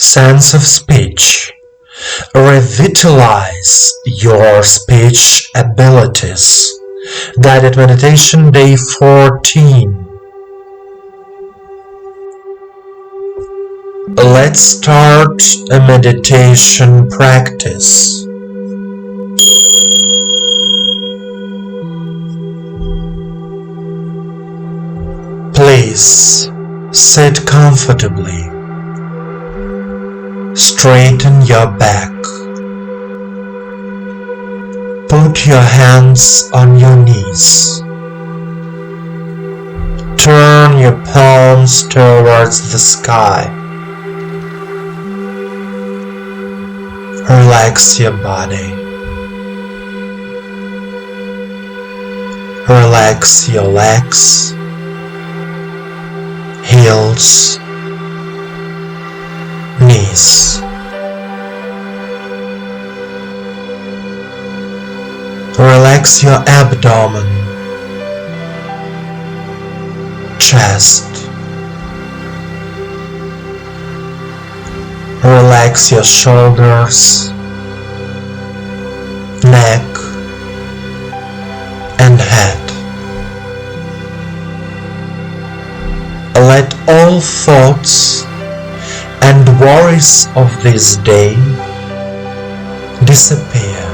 Sense of speech. Revitalize your speech abilities. Guided Meditation Day 14. Let's start a meditation practice. Please sit comfortably. Straighten your back. Put your hands on your knees. Turn your palms towards the sky. Relax your body. Relax your legs, heels, knees. Relax your abdomen, chest. Relax your shoulders, neck, and head. Let all thoughts and worries of this day disappear.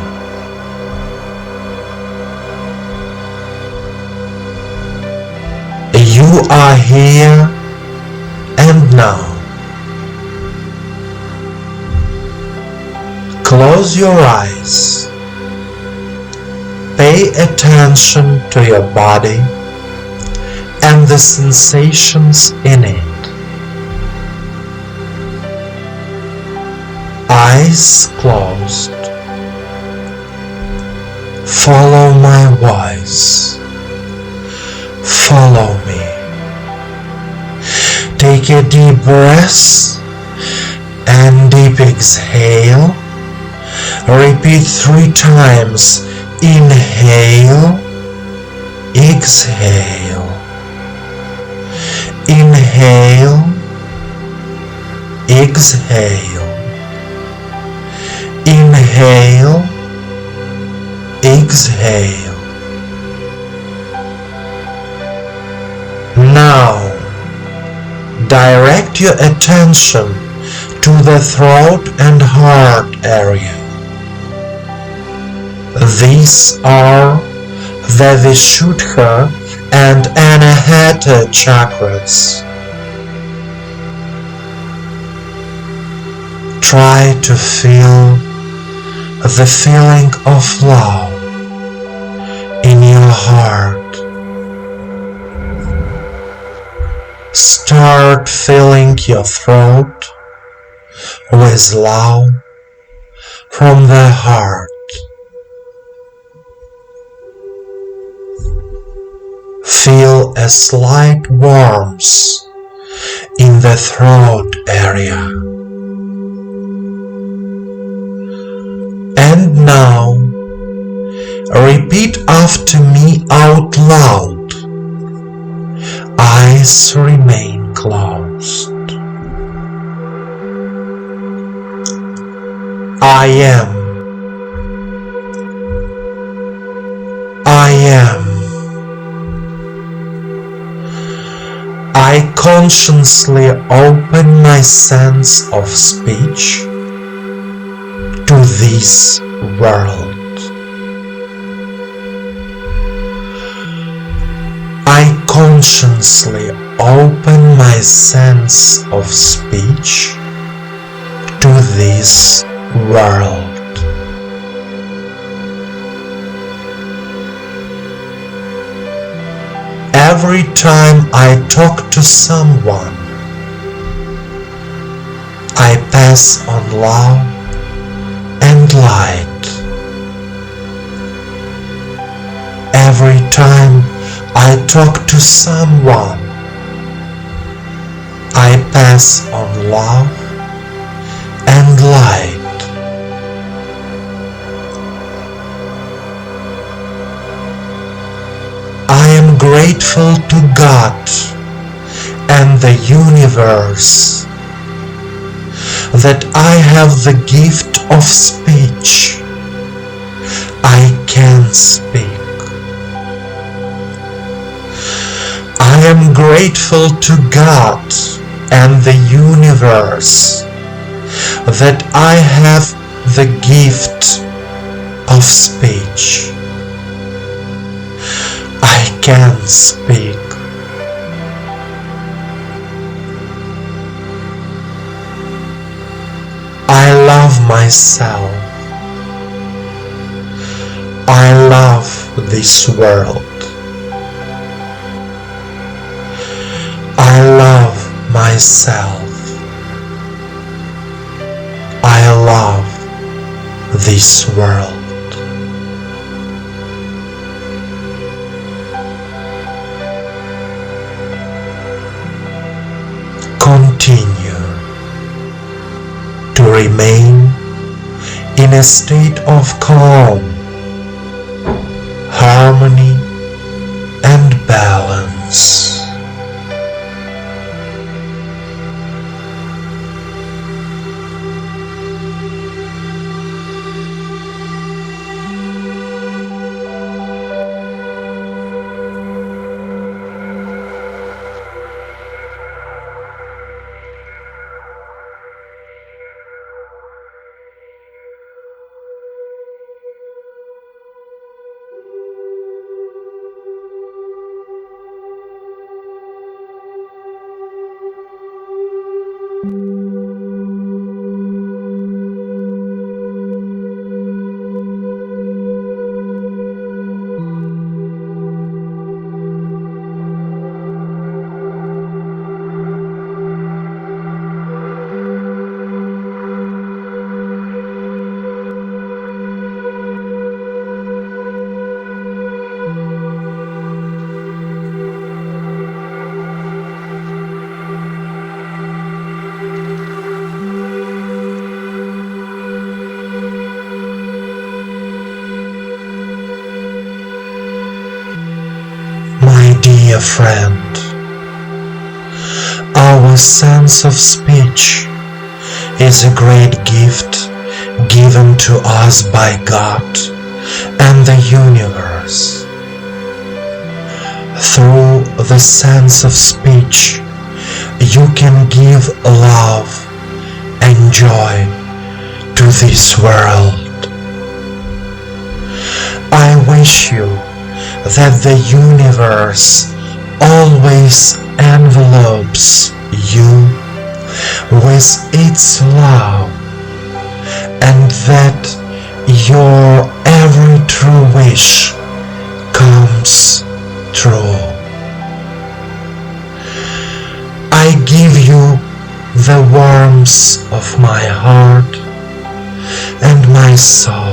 You are here and now. Close your eyes. Pay attention to your body and the sensations in it. Eyes closed. Follow my voice. Follow me. Take a deep breath and deep exhale. Repeat 3 times. Inhale, exhale. Inhale, exhale. Inhale, exhale. Now, direct your attention to the throat and heart area. These are the Vishuddha and Anahata chakras. Try to feel the feeling of love in your heart. Start filling your throat with love from the heart. Feel a slight warmth in the throat area. And now, repeat after me out loud. Eyes remain closed. I am. I am. I consciously open my sense of speech to this world. I consciously open my sense of speech to this world. Every time I talk to someone, I pass on love and light. Every time I talk to someone, I pass on love and light. I am grateful to God and the universe that I have the gift of speech. I can speak. I am grateful to God and the universe that I have the gift of speech. I can speak. I love myself. I love this world. I love myself. I love this world. Continue to remain in a state of calm, harmony, and balance. Dear friend, our sense of speech is a great gift given to us by God and the universe. Through the sense of speech, you can give love and joy to this world. I wish you that the universe always envelopes you with its love, and that your every true wish comes true. I give you the warmth of my heart and my soul.